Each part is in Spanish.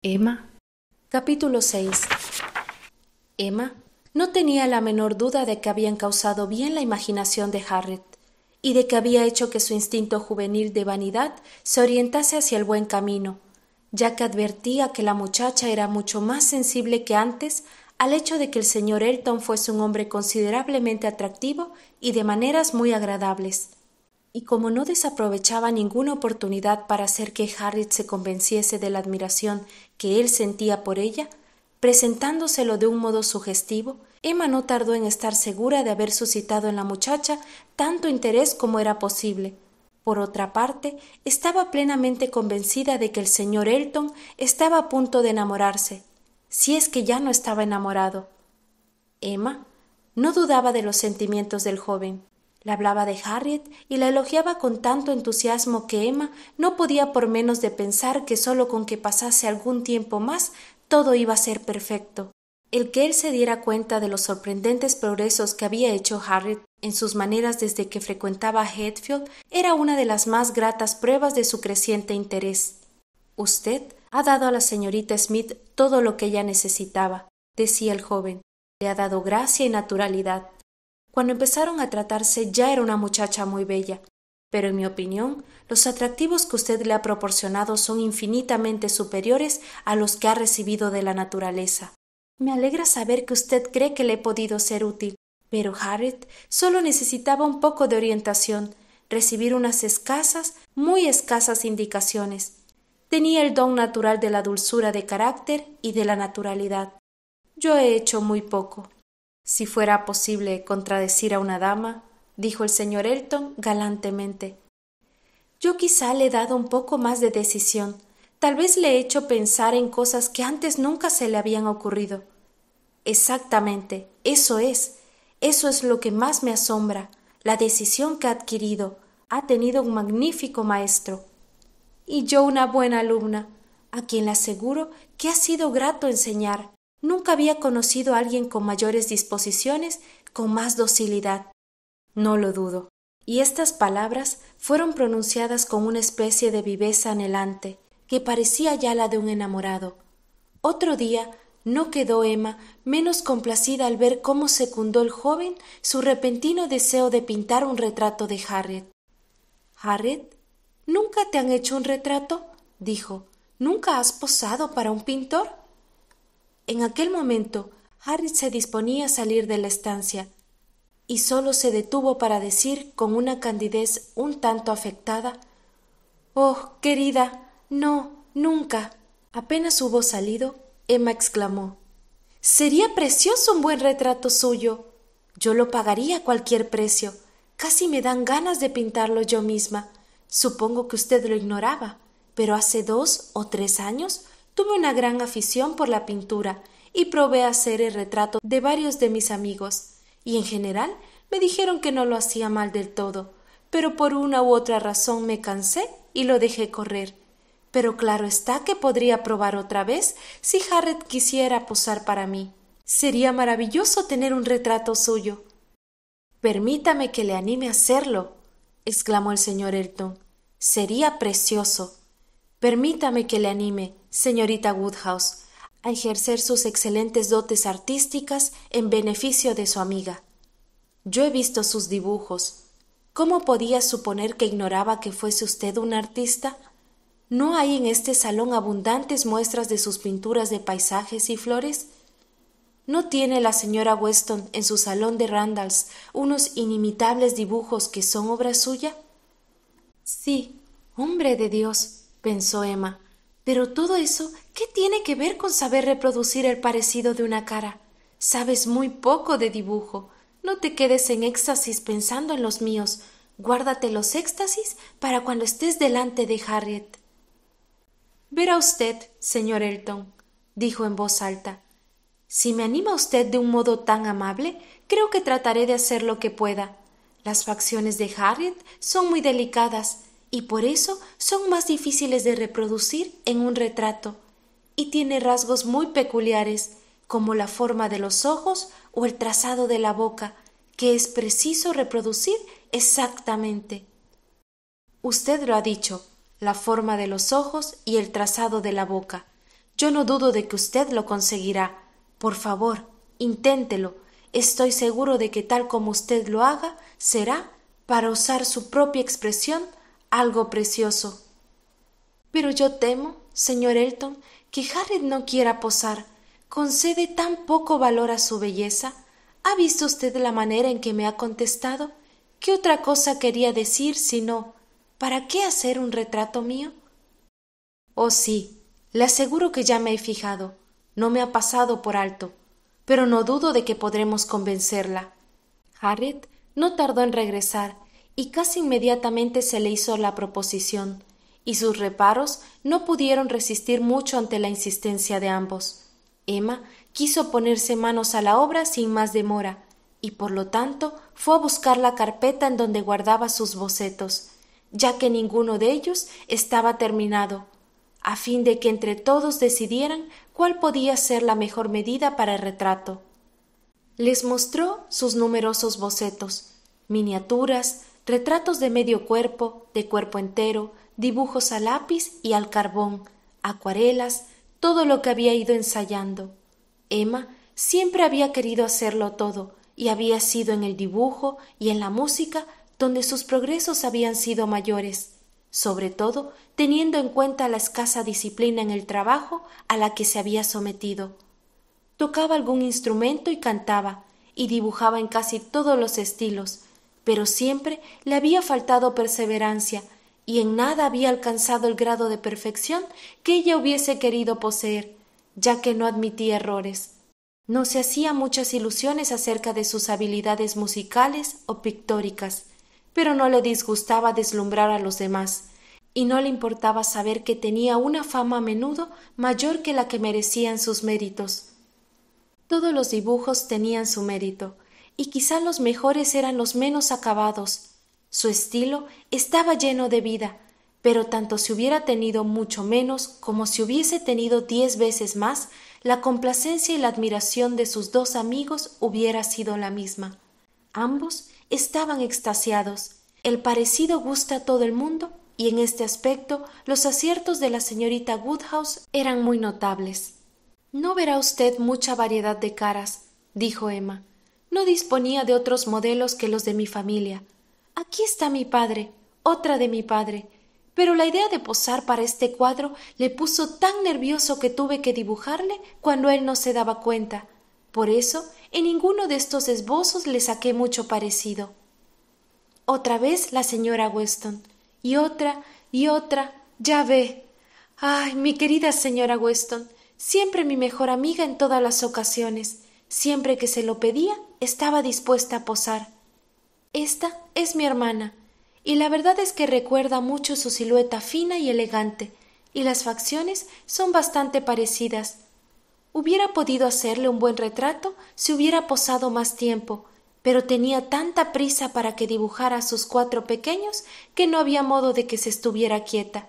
Emma. Capítulo 6. Emma no tenía la menor duda de que habían causado bien la imaginación de Harriet y de que había hecho que su instinto juvenil de vanidad se orientase hacia el buen camino, ya que advertía que la muchacha era mucho más sensible que antes al hecho de que el señor Elton fuese un hombre considerablemente atractivo y de maneras muy agradables. Y como no desaprovechaba ninguna oportunidad para hacer que Harriet se convenciese de la admiración que él sentía por ella, presentándoselo de un modo sugestivo, Emma no tardó en estar segura de haber suscitado en la muchacha tanto interés como era posible. Por otra parte, estaba plenamente convencida de que el señor Elton estaba a punto de enamorarse, si es que ya no estaba enamorado. Emma no dudaba de los sentimientos del joven. Le hablaba de Harriet y la elogiaba con tanto entusiasmo que Emma no podía por menos de pensar que sólo con que pasase algún tiempo más todo iba a ser perfecto. El que él se diera cuenta de los sorprendentes progresos que había hecho Harriet en sus maneras desde que frecuentaba Heathfield era una de las más gratas pruebas de su creciente interés. «Usted ha dado a la señorita Smith todo lo que ella necesitaba», decía el joven. «Le ha dado gracia y naturalidad. Cuando empezaron a tratarse ya era una muchacha muy bella, pero en mi opinión los atractivos que usted le ha proporcionado son infinitamente superiores a los que ha recibido de la naturaleza. Me alegra saber que usted cree que le he podido ser útil, pero Harriet solo necesitaba un poco de orientación, recibir unas escasas, muy escasas indicaciones. Tenía el don natural de la dulzura de carácter y de la naturalidad. Yo he hecho muy poco». «Si fuera posible contradecir a una dama», dijo el señor Elton galantemente. «Yo quizá le he dado un poco más de decisión. Tal vez le he hecho pensar en cosas que antes nunca se le habían ocurrido». «Exactamente, eso es lo que más me asombra, la decisión que ha adquirido. Ha tenido un magnífico maestro. Y yo una buena alumna, a quien le aseguro que ha sido grato enseñar. Nunca había conocido a alguien con mayores disposiciones, con más docilidad». «No lo dudo». Y estas palabras fueron pronunciadas con una especie de viveza anhelante, que parecía ya la de un enamorado. Otro día no quedó Emma menos complacida al ver cómo secundó el joven su repentino deseo de pintar un retrato de Harriet. «¿Harriet? ¿Nunca te han hecho un retrato?», dijo. «¿Nunca has posado para un pintor?». En aquel momento Harriet se disponía a salir de la estancia y sólo se detuvo para decir con una candidez un tanto afectada: «Oh, querida, no, nunca». Apenas hubo salido, Emma exclamó: «Sería precioso un buen retrato suyo. Yo lo pagaría a cualquier precio. Casi me dan ganas de pintarlo yo misma. Supongo que usted lo ignoraba, pero hace 2 o 3 años tuve una gran afición por la pintura y probé hacer el retrato de varios de mis amigos, y en general me dijeron que no lo hacía mal del todo, pero por una u otra razón me cansé y lo dejé correr. Pero claro está que podría probar otra vez si Harriet quisiera posar para mí. Sería maravilloso tener un retrato suyo». «Permítame que le anime a hacerlo», exclamó el señor Elton. «Sería precioso. Permítame que le anime, señorita Woodhouse, a ejercer sus excelentes dotes artísticas en beneficio de su amiga. Yo he visto sus dibujos. ¿Cómo podía suponer que ignoraba que fuese usted un artista? ¿No hay en este salón abundantes muestras de sus pinturas de paisajes y flores? ¿No tiene la señora Weston en su salón de Randalls unos inimitables dibujos que son obra suya?» «Sí, hombre de Dios», pensó Emma, «pero todo eso, ¿qué tiene que ver con saber reproducir el parecido de una cara? Sabes muy poco de dibujo. No te quedes en éxtasis pensando en los míos. Guárdate los éxtasis para cuando estés delante de Harriet». «Verá usted, señor Elton», dijo en voz alta, «si me anima usted de un modo tan amable, creo que trataré de hacer lo que pueda. Las facciones de Harriet son muy delicadas y por eso son más difíciles de reproducir en un retrato, y tiene rasgos muy peculiares, como la forma de los ojos o el trazado de la boca, que es preciso reproducir exactamente». «Usted lo ha dicho, la forma de los ojos y el trazado de la boca. Yo no dudo de que usted lo conseguirá. Por favor, inténtelo. Estoy seguro de que tal como usted lo haga, será, para usar su propia expresión, algo precioso. Pero yo temo, señor Elton, que Harriet no quiera posar. Concede tan poco valor a su belleza. ¿Ha visto usted la manera en que me ha contestado? ¿Qué otra cosa quería decir sino ¿para qué hacer un retrato mío? Oh, sí, le aseguro que ya me he fijado. No me ha pasado por alto, pero no dudo de que podremos convencerla. Harriet no tardó en regresar, y casi inmediatamente se le hizo la proposición, y sus reparos no pudieron resistir mucho ante la insistencia de ambos. Emma quiso ponerse manos a la obra sin más demora, y por lo tanto fue a buscar la carpeta en donde guardaba sus bocetos, ya que ninguno de ellos estaba terminado, a fin de que entre todos decidieran cuál podía ser la mejor medida para el retrato. Les mostró sus numerosos bocetos, miniaturas, retratos de medio cuerpo, de cuerpo entero, dibujos a lápiz y al carbón, acuarelas, todo lo que había ido ensayando. Emma siempre había querido hacerlo todo, y había sido en el dibujo y en la música donde sus progresos habían sido mayores, sobre todo teniendo en cuenta la escasa disciplina en el trabajo a la que se había sometido. Tocaba algún instrumento y cantaba, y dibujaba en casi todos los estilos, pero siempre le había faltado perseverancia, y en nada había alcanzado el grado de perfección que ella hubiese querido poseer, ya que no admitía errores. No se hacía muchas ilusiones acerca de sus habilidades musicales o pictóricas, pero no le disgustaba deslumbrar a los demás, y no le importaba saber que tenía una fama a menudo mayor que la que merecían sus méritos. Todos los dibujos tenían su mérito, y quizá los mejores eran los menos acabados. Su estilo estaba lleno de vida, pero tanto si hubiera tenido mucho menos como si hubiese tenido 10 veces más, la complacencia y la admiración de sus dos amigos hubiera sido la misma. Ambos estaban extasiados. El parecido gusta a todo el mundo, y en este aspecto los aciertos de la señorita Woodhouse eran muy notables. No verá usted mucha variedad de caras, dijo Emma. No disponía de otros modelos que los de mi familia. Aquí está mi padre, otra de mi padre, pero la idea de posar para este cuadro le puso tan nervioso que tuve que dibujarle cuando él no se daba cuenta. Por eso, en ninguno de estos esbozos le saqué mucho parecido. Otra vez la señora Weston, y otra, ya ve. Ay, mi querida señora Weston, siempre mi mejor amiga en todas las ocasiones. Siempre que se lo pedía, estaba dispuesta a posar. Esta es mi hermana, y la verdad es que recuerda mucho su silueta fina y elegante, y las facciones son bastante parecidas. Hubiera podido hacerle un buen retrato si hubiera posado más tiempo, pero tenía tanta prisa para que dibujara a sus 4 pequeños que no había modo de que se estuviera quieta.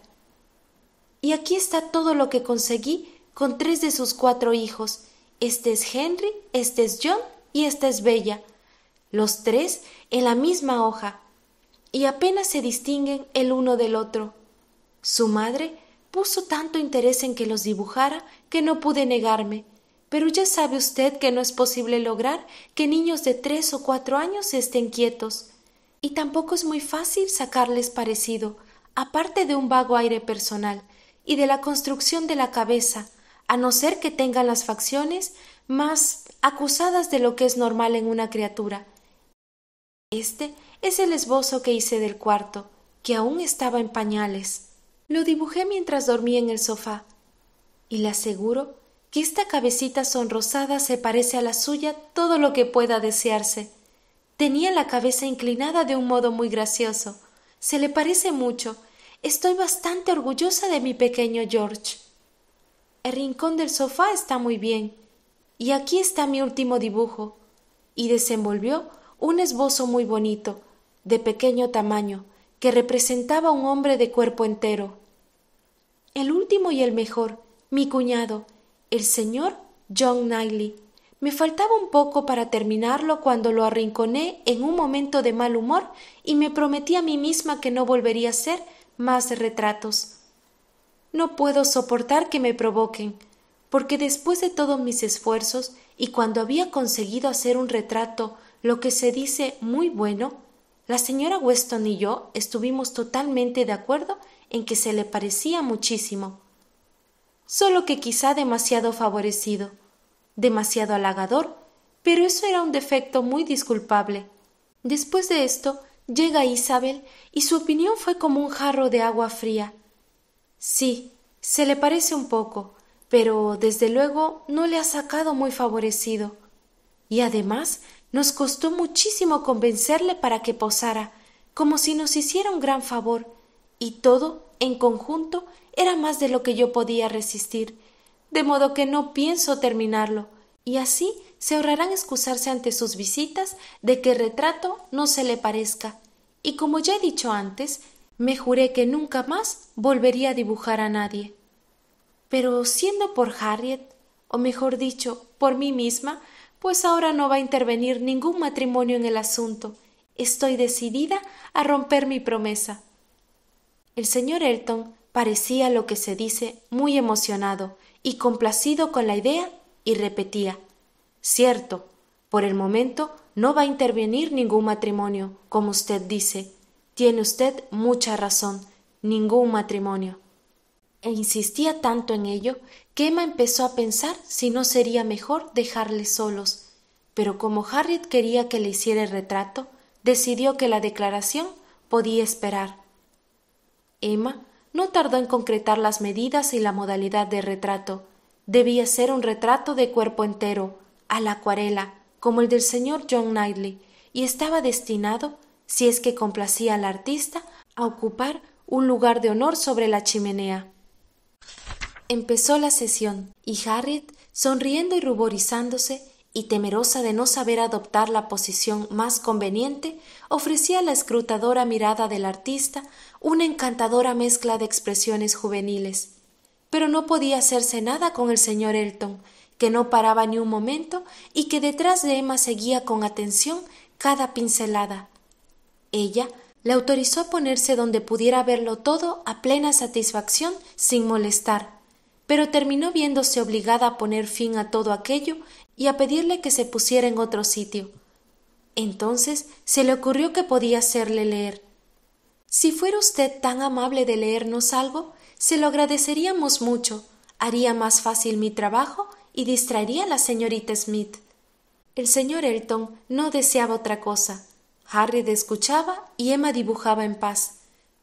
Y aquí está todo lo que conseguí con 3 de sus 4 hijos. Este es Henry, este es John y esta es Bella. Los 3 en la misma hoja, y apenas se distinguen el uno del otro. Su madre puso tanto interés en que los dibujara que no pude negarme, pero ya sabe usted que no es posible lograr que niños de 3 o 4 años estén quietos, y tampoco es muy fácil sacarles parecido, aparte de un vago aire personal y de la construcción de la cabeza, a no ser que tengan las facciones más acusadas de lo que es normal en una criatura. Este es el esbozo que hice del cuarto, que aún estaba en pañales. Lo dibujé mientras dormía en el sofá, y le aseguro que esta cabecita sonrosada se parece a la suya todo lo que pueda desearse. Tenía la cabeza inclinada de un modo muy gracioso. Se le parece mucho. Estoy bastante orgullosa de mi pequeño George. El rincón del sofá está muy bien, y aquí está mi último dibujo. Y desenvolvió un esbozo muy bonito, de pequeño tamaño, que representaba a un hombre de cuerpo entero. El último y el mejor, mi cuñado, el señor John Knightley. Me faltaba un poco para terminarlo cuando lo arrinconé en un momento de mal humor y me prometí a mí misma que no volvería a hacer más retratos. No puedo soportar que me provoquen. porque después de todos mis esfuerzos y cuando había conseguido hacer un retrato, lo que se dice muy bueno, la señora Weston y yo estuvimos totalmente de acuerdo en que se le parecía muchísimo. Solo que quizá demasiado favorecido, demasiado halagador, pero eso era un defecto muy disculpable. Después de esto llega Isabel y su opinión fue como un jarro de agua fría. Sí, se le parece un poco, pero desde luego no le ha sacado muy favorecido. Y además nos costó muchísimo convencerle para que posara, como si nos hiciera un gran favor, y todo, en conjunto, era más de lo que yo podía resistir, de modo que no pienso terminarlo, y así se ahorrarán excusarse ante sus visitas de que el retrato no se le parezca, y como ya he dicho antes, me juré que nunca más volvería a dibujar a nadie. Pero siendo por Harriet, o mejor dicho, por mí misma, pues ahora no va a intervenir ningún matrimonio en el asunto. Estoy decidida a romper mi promesa. El señor Elton parecía, lo que se dice, muy emocionado y complacido con la idea, y repetía: cierto, por el momento no va a intervenir ningún matrimonio, como usted dice. Tiene usted mucha razón, ningún matrimonio. E insistía tanto en ello que Emma empezó a pensar si no sería mejor dejarles solos, pero como Harriet quería que le hiciera el retrato, decidió que la declaración podía esperar. Emma no tardó en concretar las medidas y la modalidad de retrato. Debía ser un retrato de cuerpo entero, a la acuarela, como el del señor John Knightley, y estaba destinado, si es que complacía al artista, a ocupar un lugar de honor sobre la chimenea. Empezó la sesión, y Harriet, sonriendo y ruborizándose, y temerosa de no saber adoptar la posición más conveniente, ofrecía a la escrutadora mirada del artista una encantadora mezcla de expresiones juveniles. Pero no podía hacerse nada con el señor Elton, que no paraba ni un momento y que detrás de Emma seguía con atención cada pincelada. Ella le autorizó a ponerse donde pudiera verlo todo a plena satisfacción sin molestar, pero terminó viéndose obligada a poner fin a todo aquello y a pedirle que se pusiera en otro sitio. Entonces se le ocurrió que podía hacerle leer. Si fuera usted tan amable de leernos algo, se lo agradeceríamos mucho, haría más fácil mi trabajo y distraería a la señorita Smith. El señor Elton no deseaba otra cosa. Harriet escuchaba y Emma dibujaba en paz.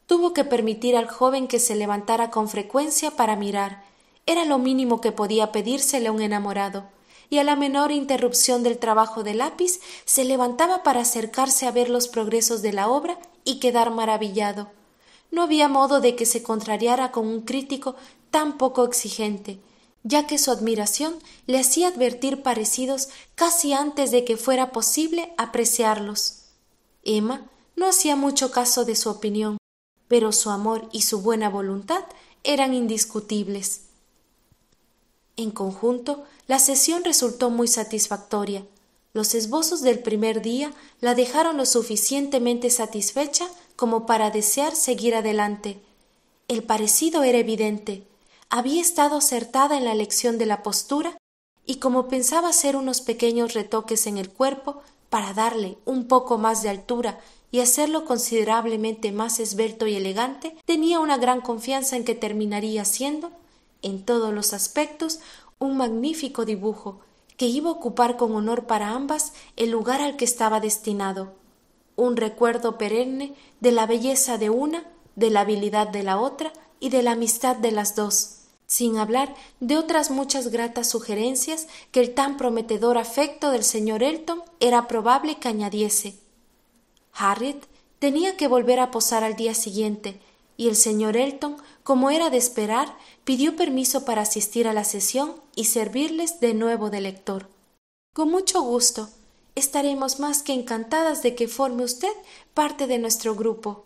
Tuvo que permitir al joven que se levantara con frecuencia para mirar. Era lo mínimo que podía pedírsele a un enamorado, y a la menor interrupción del trabajo de lápiz se levantaba para acercarse a ver los progresos de la obra y quedar maravillado. No había modo de que se contrariara con un crítico tan poco exigente, ya que su admiración le hacía advertir parecidos casi antes de que fuera posible apreciarlos. Emma no hacía mucho caso de su opinión, pero su amor y su buena voluntad eran indiscutibles. En conjunto, la sesión resultó muy satisfactoria. Los esbozos del primer día la dejaron lo suficientemente satisfecha como para desear seguir adelante. El parecido era evidente. Había estado acertada en la elección de la postura y como pensaba hacer unos pequeños retoques en el cuerpo para darle un poco más de altura y hacerlo considerablemente más esbelto y elegante, tenía una gran confianza en que terminaría siendo, en todos los aspectos, un magnífico dibujo que iba a ocupar con honor para ambas el lugar al que estaba destinado, un recuerdo perenne de la belleza de una, de la habilidad de la otra y de la amistad de las dos, sin hablar de otras muchas gratas sugerencias que el tan prometedor afecto del señor Elton era probable que añadiese. Harriet tenía que volver a posar al día siguiente, y el señor Elton, como era de esperar, pidió permiso para asistir a la sesión y servirles de nuevo de lector. Con mucho gusto. Estaremos más que encantadas de que forme usted parte de nuestro grupo.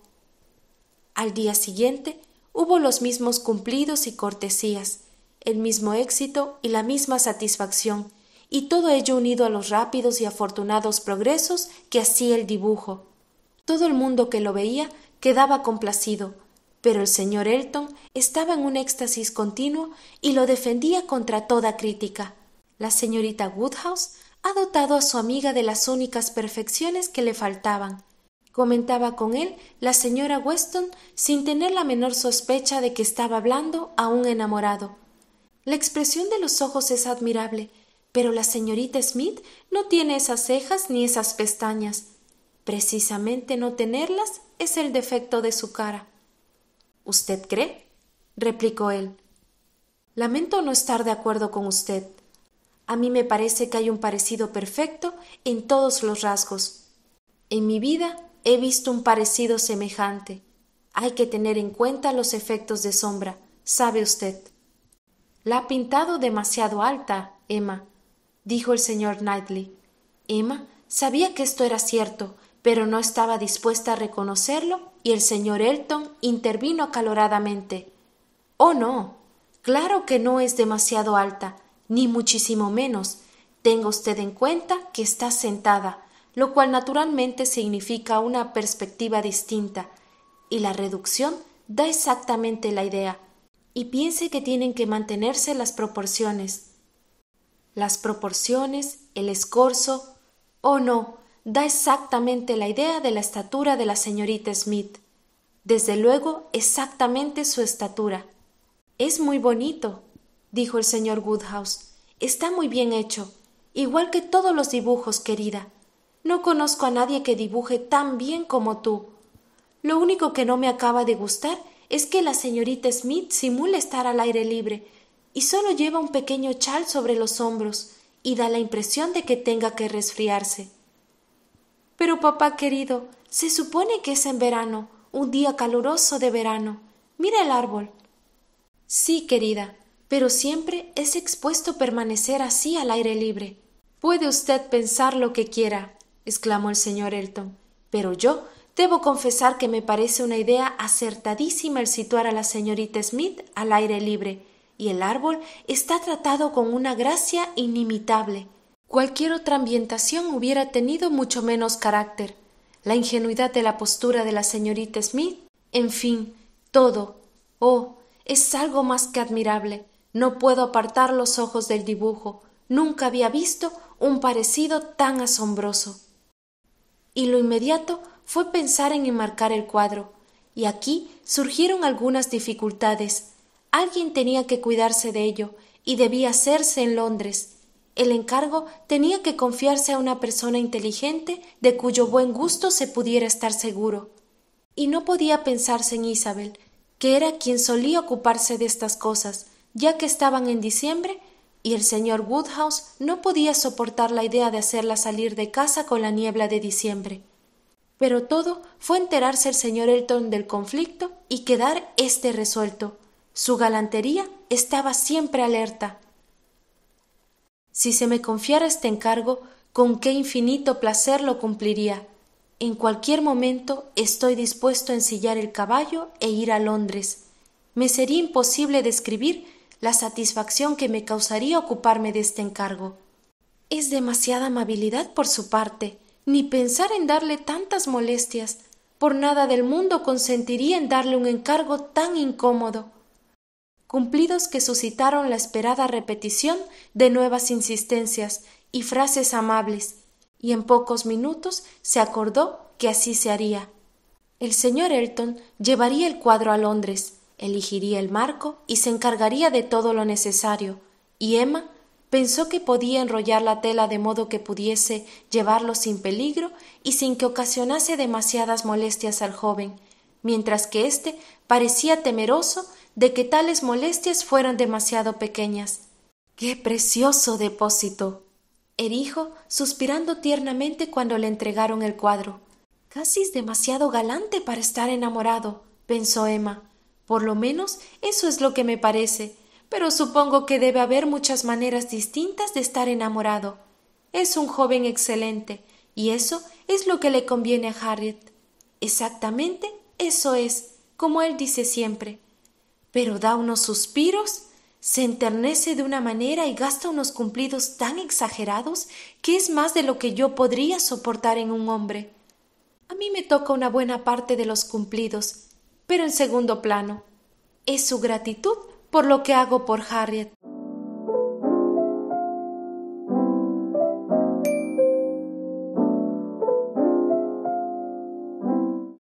Al día siguiente hubo los mismos cumplidos y cortesías, el mismo éxito y la misma satisfacción, y todo ello unido a los rápidos y afortunados progresos que hacía el dibujo. Todo el mundo que lo veía quedaba complacido, pero el señor Elton estaba en un éxtasis continuo y lo defendía contra toda crítica. La señorita Woodhouse ha dotado a su amiga de las únicas perfecciones que le faltaban. Comentaba con él la señora Weston sin tener la menor sospecha de que estaba hablando a un enamorado. La expresión de los ojos es admirable, pero la señorita Smith no tiene esas cejas ni esas pestañas. Precisamente no tenerlas es el defecto de su cara. ¿Usted cree? Replicó él. Lamento no estar de acuerdo con usted. A mí me parece que hay un parecido perfecto en todos los rasgos. En mi vida he visto un parecido semejante. Hay que tener en cuenta los efectos de sombra, sabe usted. La ha pintado demasiado alta, Emma, dijo el señor Knightley. Emma sabía que esto era cierto, pero no estaba dispuesta a reconocerlo y el señor Elton intervino acaloradamente. «Oh, no, claro que no es demasiado alta, ni muchísimo menos. Tenga usted en cuenta que está sentada, lo cual naturalmente significa una perspectiva distinta, y la reducción da exactamente la idea. Y piense que tienen que mantenerse las proporciones. Las proporciones, el escorzo. Oh, no, da exactamente la idea de la estatura de la señorita Smith. Desde luego, exactamente su estatura. Es muy bonito, dijo el señor Woodhouse. Está muy bien hecho, igual que todos los dibujos, querida. No conozco a nadie que dibuje tan bien como tú. Lo único que no me acaba de gustar es que la señorita Smith simula estar al aire libre y solo lleva un pequeño chal sobre los hombros y da la impresión de que tenga que resfriarse. Pero, papá querido, se supone que es en verano, un día caluroso de verano. Mira el árbol. Sí, querida, pero siempre es expuesto permanecer así al aire libre. Puede usted pensar lo que quiera, exclamó el señor Elton, pero yo debo confesar que me parece una idea acertadísima el situar a la señorita Smith al aire libre, y el árbol está tratado con una gracia inimitable. Cualquier otra ambientación hubiera tenido mucho menos carácter. La ingenuidad de la postura de la señorita Smith, en fin, todo. Oh, es algo más que admirable. No puedo apartar los ojos del dibujo. Nunca había visto un parecido tan asombroso. Y lo inmediato fue pensar en enmarcar el cuadro, y aquí surgieron algunas dificultades. Alguien tenía que cuidarse de ello, y debía hacerse en Londres. El encargo tenía que confiarse a una persona inteligente de cuyo buen gusto se pudiera estar seguro. Y no podía pensarse en Isabel, que era quien solía ocuparse de estas cosas, ya que estaban en diciembre, y el señor Woodhouse no podía soportar la idea de hacerla salir de casa con la niebla de diciembre. Pero todo fue enterarse el señor Elton del conflicto y quedar éste resuelto. Su galantería estaba siempre alerta. Si se me confiara este encargo, con qué infinito placer lo cumpliría. En cualquier momento estoy dispuesto a ensillar el caballo e ir a Londres. Me sería imposible describir la satisfacción que me causaría ocuparme de este encargo. Es demasiada amabilidad por su parte, ni pensar en darle tantas molestias. Por nada del mundo consentiría en darle un encargo tan incómodo. Cumplidos que suscitaron la esperada repetición de nuevas insistencias y frases amables, y en pocos minutos se acordó que así se haría. El señor Elton llevaría el cuadro a Londres, elegiría el marco y se encargaría de todo lo necesario, y Emma pensó que podía enrollar la tela de modo que pudiese llevarlo sin peligro y sin que ocasionase demasiadas molestias al joven, mientras que éste parecía temeroso de que tales molestias fueran demasiado pequeñas. ¡Qué precioso depósito!, dijo, suspirando tiernamente cuando le entregaron el cuadro. Casi es demasiado galante para estar enamorado, pensó Emma. Por lo menos eso es lo que me parece, pero supongo que debe haber muchas maneras distintas de estar enamorado. Es un joven excelente, y eso es lo que le conviene a Harriet. Exactamente eso es, como él dice siempre. Pero da unos suspiros, se enternece de una manera y gasta unos cumplidos tan exagerados que es más de lo que yo podría soportar en un hombre. A mí me toca una buena parte de los cumplidos, Pero en segundo plano, es su gratitud por lo que hago por Harriet.